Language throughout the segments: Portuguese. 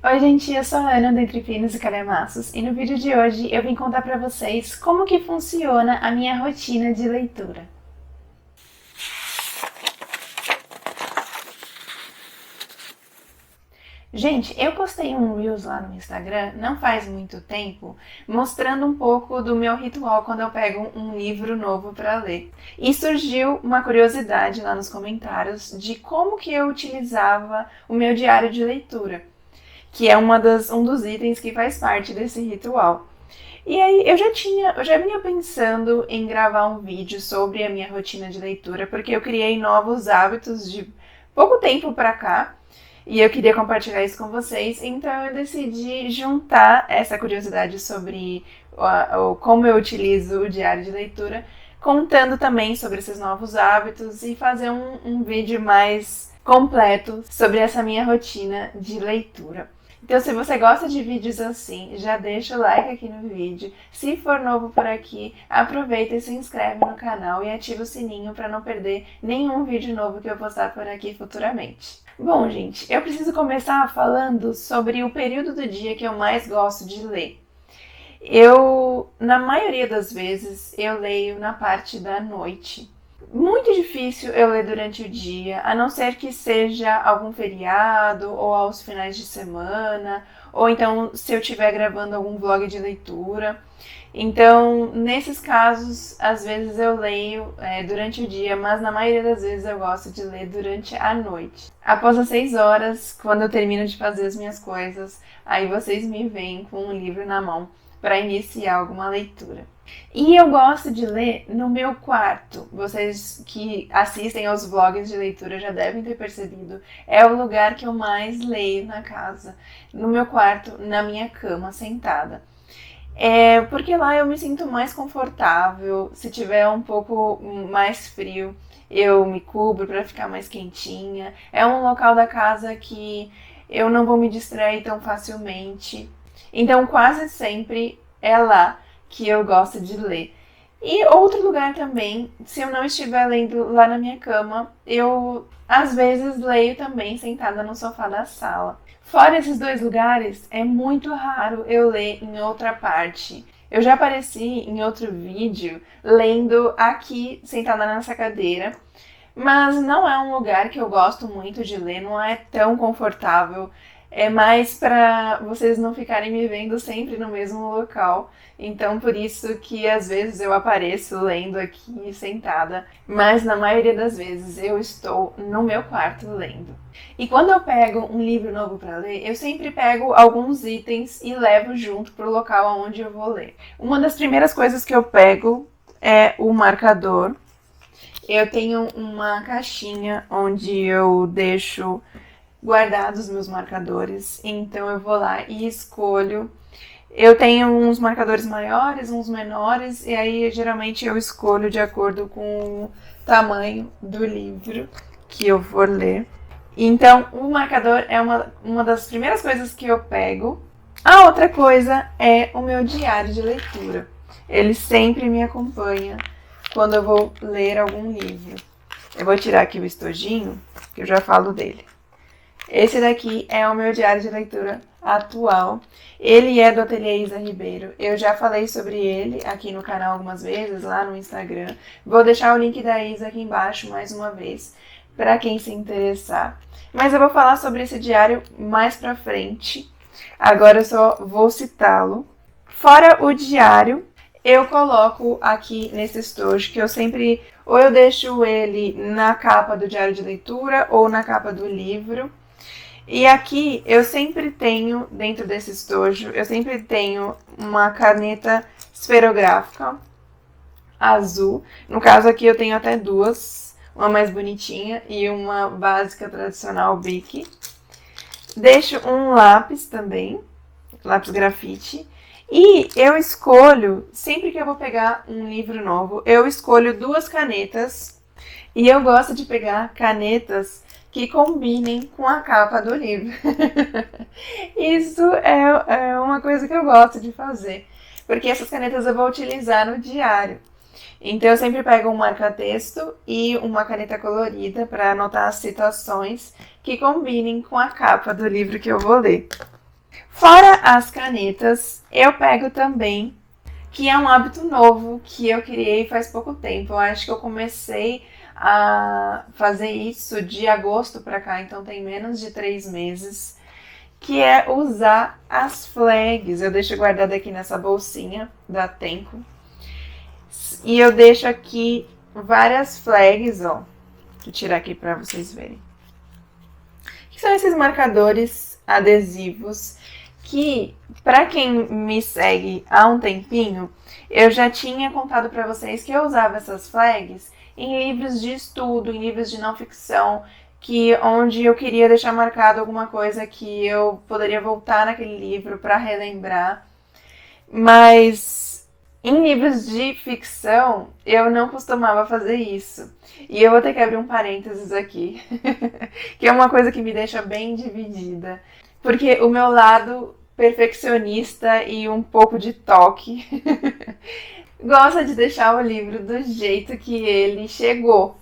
Oi gente, eu sou a Ana do Entre Pinos e Calhamaços e no vídeo de hoje eu vim contar pra vocês como que funciona a minha rotina de leitura. Gente, eu postei um Reels lá no Instagram não faz muito tempo, mostrando um pouco do meu ritual quando eu pego um livro novo para ler. E surgiu uma curiosidade lá nos comentários de como que eu utilizava o meu diário de leitura, que é um dos itens que faz parte desse ritual. E aí eu já vinha pensando em gravar um vídeo sobre a minha rotina de leitura, porque eu criei novos hábitos de pouco tempo pra cá, e eu queria compartilhar isso com vocês, então eu decidi juntar essa curiosidade sobre como eu utilizo o diário de leitura, contando também sobre esses novos hábitos e fazer um vídeo mais completo sobre essa minha rotina de leitura. Então, se você gosta de vídeos assim, já deixa o like aqui no vídeo. Se for novo por aqui, aproveita e se inscreve no canal e ativa o sininho para não perder nenhum vídeo novo que eu postar por aqui futuramente. Bom, gente, eu preciso começar falando sobre o período do dia que eu mais gosto de ler. Na maioria das vezes, eu leio na parte da noite. Muito difícil eu ler durante o dia, a não ser que seja algum feriado ou aos finais de semana, ou então se eu estiver gravando algum vlog de leitura. Então, nesses casos, às vezes eu leio durante o dia, mas na maioria das vezes eu gosto de ler durante a noite. Após as 6 horas, quando eu termino de fazer as minhas coisas, aí vocês me veem com um livro na mão para iniciar alguma leitura. E eu gosto de ler no meu quarto. Vocês que assistem aos vlogs de leitura já devem ter percebido. É o lugar que eu mais leio na casa. No meu quarto, na minha cama, sentada. Porque lá eu me sinto mais confortável. Se tiver um pouco mais frio, eu me cubro para ficar mais quentinha. É um local da casa que eu não vou me distrair tão facilmente. Então, quase sempre é lá que eu gosto de ler. E outro lugar também, se eu não estiver lendo lá na minha cama, eu às vezes leio também sentada no sofá da sala. Fora esses dois lugares, é muito raro eu ler em outra parte. Eu já apareci em outro vídeo lendo aqui sentada nessa cadeira, mas não é um lugar que eu gosto muito de ler, não é tão confortável. É mais para vocês não ficarem me vendo sempre no mesmo local. Então, por isso que às vezes eu apareço lendo aqui sentada, mas na maioria das vezes eu estou no meu quarto lendo. E quando eu pego um livro novo para ler, eu sempre pego alguns itens e levo junto para o local onde eu vou ler. Uma das primeiras coisas que eu pego é o marcador. Eu tenho uma caixinha onde eu deixo guardados meus marcadores, então eu vou lá e escolho. Eu tenho uns marcadores maiores, uns menores, e aí geralmente eu escolho de acordo com o tamanho do livro que eu for ler. Então, o marcador é uma das primeiras coisas que eu pego. A outra coisa é o meu diário de leitura. Ele sempre me acompanha quando eu vou ler algum livro. Eu vou tirar aqui o estojinho, que eu já falo dele. Esse daqui é o meu diário de leitura atual. Ele é do Ateliê Isa Ribeiro. Eu já falei sobre ele aqui no canal algumas vezes, lá no Instagram. Vou deixar o link da Isa aqui embaixo mais uma vez, para quem se interessar. Mas eu vou falar sobre esse diário mais pra frente. Agora eu só vou citá-lo. Fora o diário, eu coloco aqui nesse estojo, que eu sempre, ou eu deixo ele na capa do diário de leitura, ou na capa do livro. E aqui eu sempre tenho, dentro desse estojo, eu sempre tenho uma caneta esferográfica azul. No caso aqui eu tenho até duas, uma mais bonitinha e uma básica tradicional Bic. Deixo um lápis também, lápis grafite. E eu escolho, sempre que eu vou pegar um livro novo, eu escolho duas canetas. E eu gosto de pegar canetas que combinem com a capa do livro. Isso é uma coisa que eu gosto de fazer, porque essas canetas eu vou utilizar no diário. Então eu sempre pego um marca-texto e uma caneta colorida para anotar as citações que combinem com a capa do livro que eu vou ler. Fora as canetas, eu pego também, que é um hábito novo que eu criei faz pouco tempo. Eu acho que eu comecei a fazer isso de agosto pra cá, então tem menos de 3 meses, que é usar as flags. Eu deixo guardada aqui nessa bolsinha da Tenco. E eu deixo aqui várias flags, ó. Vou tirar aqui pra vocês verem. Que são esses marcadores adesivos que, para quem me segue há um tempinho, eu já tinha contado para vocês que eu usava essas flags em livros de estudo, em livros de não ficção, onde eu queria deixar marcado alguma coisa que eu poderia voltar naquele livro para relembrar. Mas em livros de ficção, eu não costumava fazer isso. E eu vou ter que abrir um parênteses aqui, que é uma coisa que me deixa bem dividida. Porque o meu lado perfeccionista e um pouco de toque gosta de deixar o livro do jeito que ele chegou,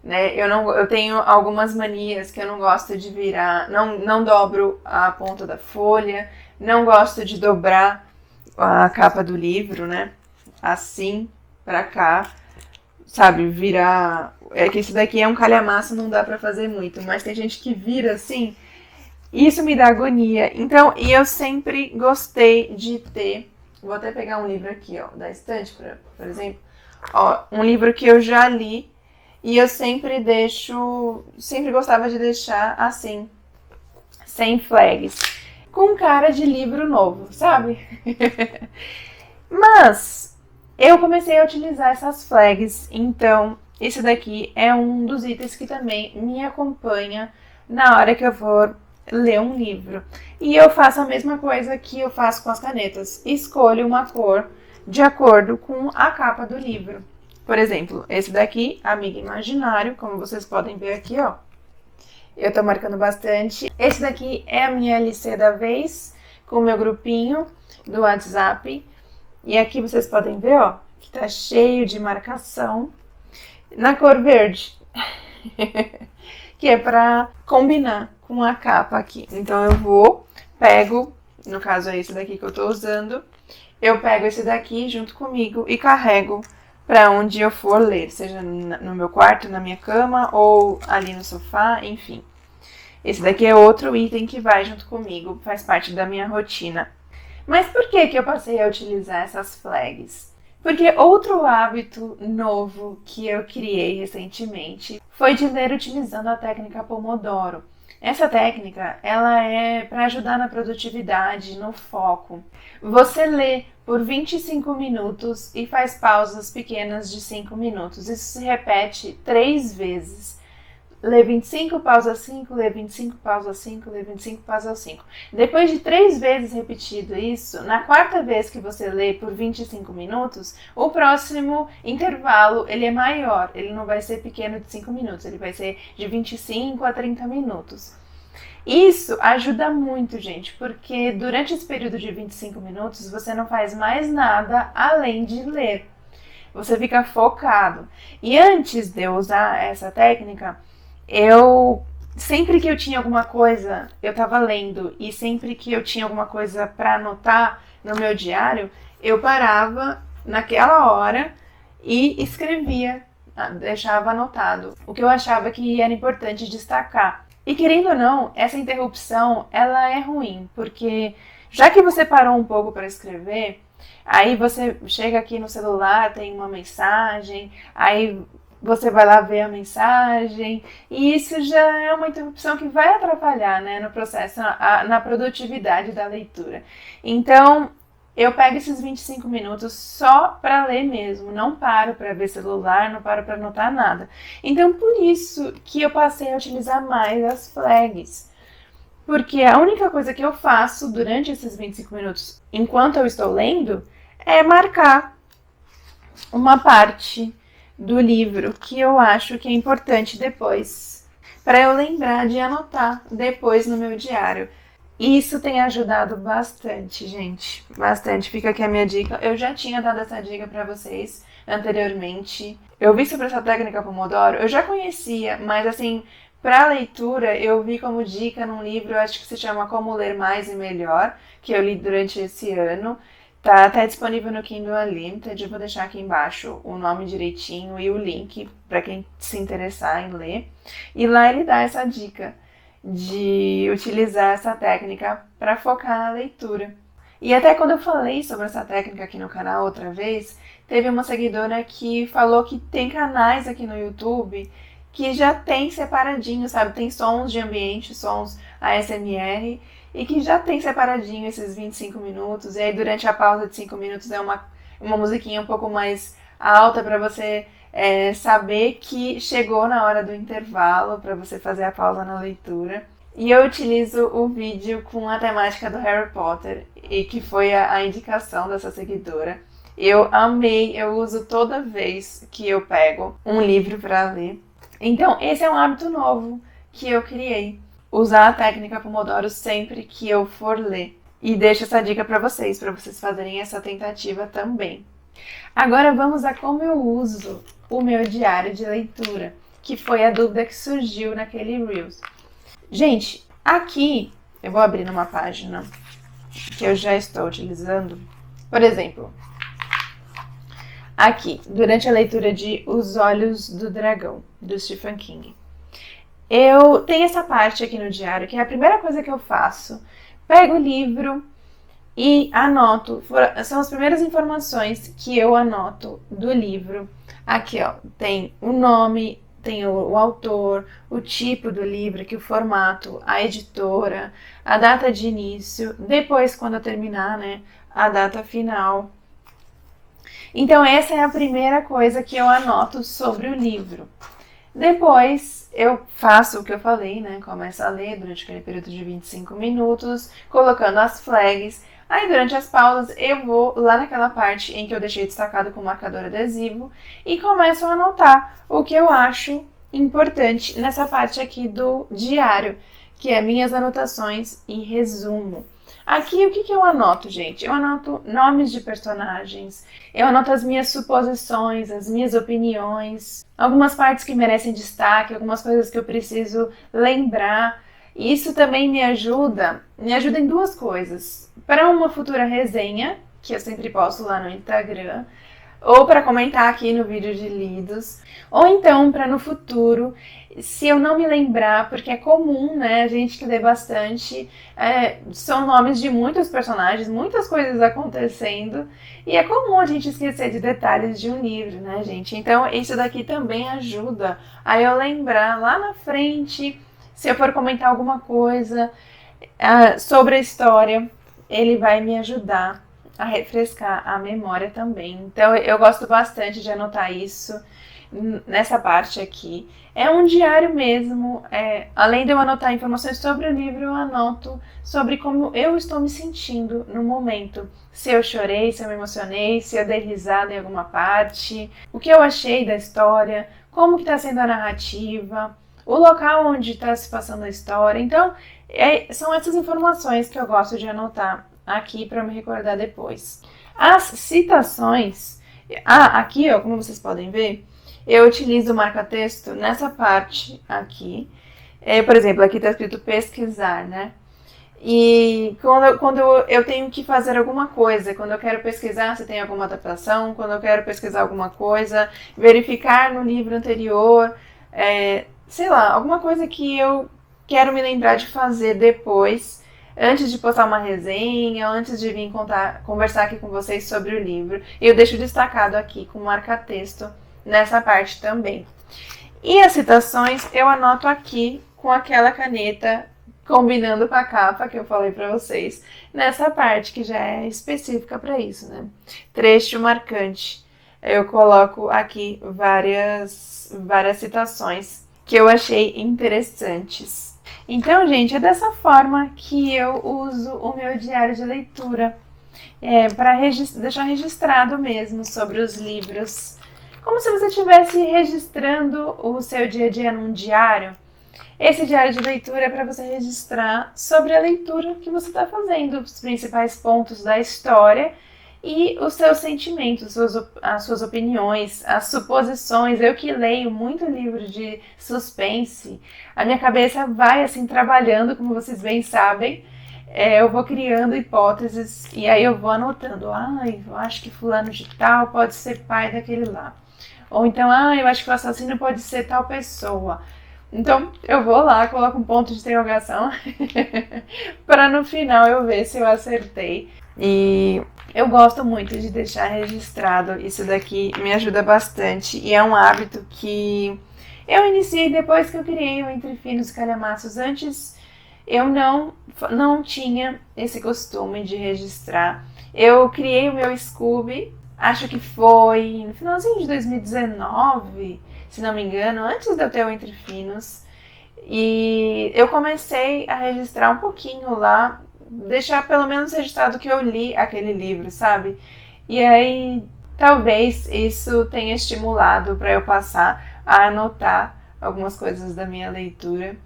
né? Eu tenho algumas manias que eu não gosto de virar, não dobro a ponta da folha, não gosto de dobrar a capa do livro, né? Assim, pra cá, sabe, virar... É que isso daqui é um calhamaço, não dá pra fazer muito, mas tem gente que vira assim... Isso me dá agonia. Então, e eu sempre gostei de ter... Vou até pegar um livro aqui, ó, da estante, por exemplo. Ó, um livro que eu já li e eu sempre gostava de deixar assim, sem flags, com cara de livro novo, sabe? Mas eu comecei a utilizar essas flags, então esse daqui é um dos itens que também me acompanha na hora que eu for ler um livro. E eu faço a mesma coisa que eu faço com as canetas. Escolho uma cor de acordo com a capa do livro. Por exemplo, esse daqui, Amigo Imaginário, como vocês podem ver aqui, ó. Eu tô marcando bastante. Esse daqui é a minha LC da vez, com o meu grupinho do WhatsApp. E aqui vocês podem ver, ó, que tá cheio de marcação na cor verde. Que é pra combinar com a capa aqui. Então eu pego, no caso é esse daqui que eu tô usando, eu pego esse daqui junto comigo e carrego para onde eu for ler, seja no meu quarto, na minha cama ou ali no sofá, enfim. Esse daqui é outro item que vai junto comigo, faz parte da minha rotina. Mas por que eu passei a utilizar essas flags? Porque outro hábito novo que eu criei recentemente foi de ler utilizando a técnica Pomodoro. Essa técnica, ela é para ajudar na produtividade, no foco. Você lê por 25 minutos e faz pausas pequenas de 5 minutos. Isso se repete 3 vezes. Lê 25, pausa 5, lê 25, pausa 5, lê 25, pausa 5. Depois de 3 vezes repetido isso, na quarta vez que você lê por 25 minutos, o próximo intervalo ele é maior. Ele não vai ser pequeno de 5 minutos, ele vai ser de 25 a 30 minutos. Isso ajuda muito, gente, porque durante esse período de 25 minutos você não faz mais nada além de ler. Você fica focado. E antes de eu usar essa técnica, sempre que eu tinha alguma coisa, eu estava lendo, e sempre que eu tinha alguma coisa para anotar no meu diário, eu parava naquela hora e escrevia, deixava anotado o que eu achava que era importante destacar. E querendo ou não, essa interrupção, ela é ruim, porque já que você parou um pouco para escrever, aí você chega aqui no celular, tem uma mensagem, aí você vai lá ver a mensagem, e isso já é uma interrupção que vai atrapalhar, né, no processo, na produtividade da leitura. Então, eu pego esses 25 minutos só para ler mesmo, não paro para ver celular, não paro para anotar nada. Então, por isso que eu passei a utilizar mais as flags. Porque a única coisa que eu faço durante esses 25 minutos, enquanto eu estou lendo, é marcar uma parte do livro que eu acho que é importante depois, para eu lembrar de anotar depois no meu diário. Isso tem ajudado bastante, gente, bastante. Fica aqui a minha dica. Eu já tinha dado essa dica para vocês anteriormente. Eu vi sobre essa técnica Pomodoro, eu já conhecia, mas assim, Para leitura, eu vi como dica num livro, acho que se chama Como Ler Mais e Melhor, que eu li durante esse ano. Tá até disponível no Kindle Unlimited, eu vou deixar aqui embaixo o nome direitinho e o link para quem se interessar em ler. E lá ele dá essa dica de utilizar essa técnica para focar na leitura. E até quando eu falei sobre essa técnica aqui no canal outra vez, teve uma seguidora que falou que tem canais aqui no YouTube que já tem separadinho, sabe? Tem sons de ambiente, sons ASMR, e que já tem separadinho esses 25 minutos, e aí durante a pausa de 5 minutos é uma musiquinha um pouco mais alta para você saber que chegou na hora do intervalo, para você fazer a pausa na leitura. E eu utilizo o vídeo com a temática do Harry Potter, e que foi a indicação dessa seguidora. Eu amei, eu uso toda vez que eu pego um livro para ler. Então, esse é um hábito novo que eu criei. Usar a técnica Pomodoro sempre que eu for ler. E deixo essa dica para vocês fazerem essa tentativa também. Agora vamos a como eu uso o meu diário de leitura, que foi a dúvida que surgiu naquele Reels. Gente, aqui eu vou abrir numa página que eu já estou utilizando. Por exemplo, aqui, durante a leitura de Os Olhos do Dragão, do Stephen King. Eu tenho essa parte aqui no diário, que é a primeira coisa que eu faço. Pego o livro e anoto. São as primeiras informações que eu anoto do livro. Aqui, ó, tem o nome, tem o autor, o tipo do livro, aqui o formato, a editora, a data de início, depois, quando eu terminar, né, a data final. Então, essa é a primeira coisa que eu anoto sobre o livro. Depois, eu faço o que eu falei, né? Começo a ler durante aquele período de 25 minutos, colocando as flags. Aí, durante as pausas, eu vou lá naquela parte em que eu deixei destacado com marcador adesivo e começo a anotar o que eu acho importante nessa parte aqui do diário, que é minhas anotações e resumo. Aqui, o que eu anoto, gente? Eu anoto nomes de personagens, eu anoto as minhas suposições, as minhas opiniões, algumas partes que merecem destaque, algumas coisas que eu preciso lembrar. E isso também me ajuda em duas coisas. Para uma futura resenha, que eu sempre posto lá no Instagram, ou para comentar aqui no vídeo de lidos, ou então para no futuro, se eu não me lembrar, porque é comum, né, a gente que lê bastante, são nomes de muitos personagens, muitas coisas acontecendo, e é comum a gente esquecer de detalhes de um livro, né, gente? Então, isso daqui também ajuda a eu lembrar lá na frente, se eu for comentar alguma coisa sobre a história, ele vai me ajudar a refrescar a memória também. Então, eu gosto bastante de anotar isso nessa parte aqui. É um diário mesmo, além de eu anotar informações sobre o livro, eu anoto sobre como eu estou me sentindo no momento. Se eu chorei, se eu me emocionei, se eu dei risada em alguma parte, o que eu achei da história, como que está sendo a narrativa, o local onde está se passando a história. Então, são essas informações que eu gosto de anotar aqui para me recordar depois. As citações, aqui, ó, como vocês podem ver, eu utilizo o marca-texto nessa parte aqui. Por exemplo, aqui está escrito pesquisar, né? E quando eu tenho que fazer alguma coisa, quando eu quero pesquisar se tem alguma adaptação, quando eu quero pesquisar alguma coisa, verificar no livro anterior, sei lá, alguma coisa que eu quero me lembrar de fazer depois, antes de postar uma resenha, antes de vir conversar aqui com vocês sobre o livro, eu deixo destacado aqui com marca-texto nessa parte também. E as citações eu anoto aqui com aquela caneta combinando com a capa que eu falei para vocês, nessa parte que já é específica para isso, né? Trecho marcante. Eu coloco aqui várias citações que eu achei interessantes. Então, gente, é dessa forma que eu uso o meu diário de leitura, para deixar registrado mesmo sobre os livros, como se você estivesse registrando o seu dia a dia num diário. Esse diário de leitura é para você registrar sobre a leitura que você está fazendo, os principais pontos da história e os seus sentimentos, as suas opiniões, as suposições. Eu que leio muito livro de suspense, a minha cabeça vai assim trabalhando, como vocês bem sabem. Eu vou criando hipóteses e aí eu vou anotando. Eu acho que fulano de tal pode ser pai daquele lá. Ou então, eu acho que o assassino pode ser tal pessoa. Então, eu vou lá, coloco um ponto de interrogação para no final eu ver se eu acertei. E eu gosto muito de deixar registrado. Isso daqui me ajuda bastante e é um hábito que eu iniciei depois que eu criei o Entre Finos e Calhamaços. Antes eu não tinha esse costume de registrar. Eu criei o meu Scooby, acho que foi no finalzinho de 2019, se não me engano, antes de eu ter o Entre Finos. E eu comecei a registrar um pouquinho lá, deixar pelo menos registrado que eu li aquele livro, sabe? E aí, talvez isso tenha estimulado para eu passar a anotar algumas coisas da minha leitura.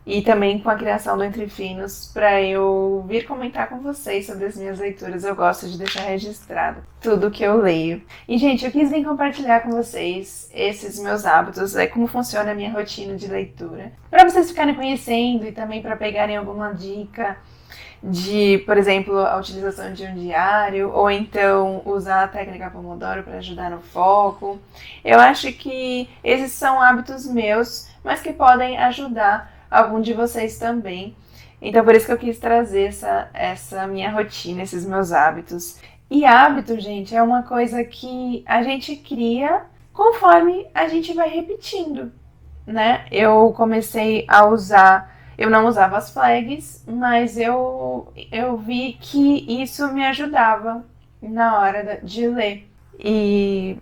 E também com a criação do Entre Finos, para eu vir comentar com vocês sobre as minhas leituras. Eu gosto de deixar registrado tudo que eu leio. E, gente, eu quis vir compartilhar com vocês esses meus hábitos, como funciona a minha rotina de leitura. Para vocês ficarem conhecendo e também para pegarem alguma dica de, por exemplo, a utilização de um diário, ou então usar a técnica Pomodoro para ajudar no foco. Eu acho que esses são hábitos meus, mas que podem ajudar algum de vocês também. Então, por isso que eu quis trazer essa minha rotina, esses meus hábitos. E hábito, gente, é uma coisa que a gente cria conforme a gente vai repetindo, né? Eu comecei a usar, eu não usava as flags, mas eu vi que isso me ajudava na hora de ler. E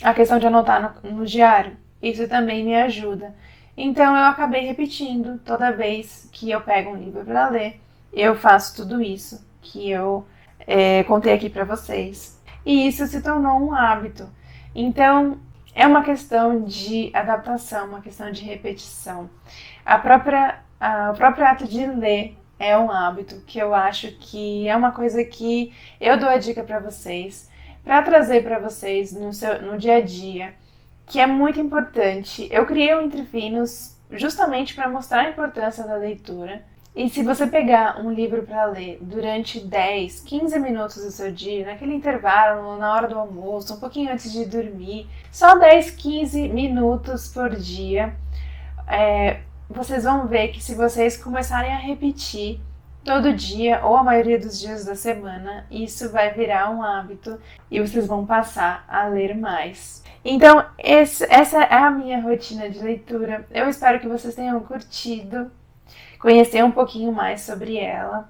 a questão de anotar no diário, isso também me ajuda. Então eu acabei repetindo toda vez que eu pego um livro para ler, eu faço tudo isso que eu contei aqui para vocês. E isso se tornou um hábito. Então é uma questão de adaptação, uma questão de repetição. O próprio ato de ler é um hábito que eu acho que é uma coisa que eu dou a dica para vocês, para trazer para vocês no dia a dia, que é muito importante. Eu criei o Entre Finos justamente para mostrar a importância da leitura. E se você pegar um livro para ler durante 10, 15 minutos do seu dia, naquele intervalo, na hora do almoço, um pouquinho antes de dormir, só 10, 15 minutos por dia, vocês vão ver que se vocês começarem a repetir todo dia ou a maioria dos dias da semana, isso vai virar um hábito e vocês vão passar a ler mais. Então, essa é a minha rotina de leitura. Eu espero que vocês tenham curtido, conhecer um pouquinho mais sobre ela.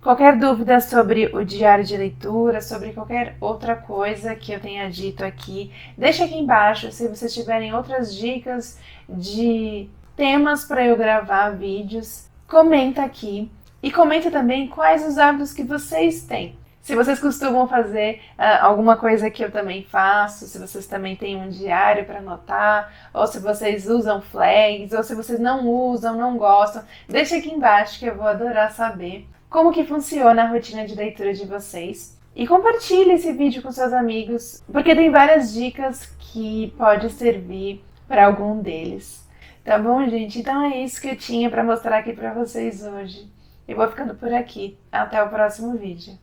Qualquer dúvida sobre o diário de leitura, sobre qualquer outra coisa que eu tenha dito aqui, deixa aqui embaixo. Se vocês tiverem outras dicas de temas para eu gravar vídeos, comenta aqui. E comenta também quais os hábitos que vocês têm. Se vocês costumam fazer alguma coisa que eu também faço, se vocês também têm um diário para anotar, ou se vocês usam flags, ou se vocês não usam, não gostam, deixa aqui embaixo que eu vou adorar saber como que funciona a rotina de leitura de vocês. E compartilhe esse vídeo com seus amigos, porque tem várias dicas que pode servir para algum deles. Tá bom, gente? Então é isso que eu tinha para mostrar aqui para vocês hoje. Eu vou ficando por aqui. Até o próximo vídeo.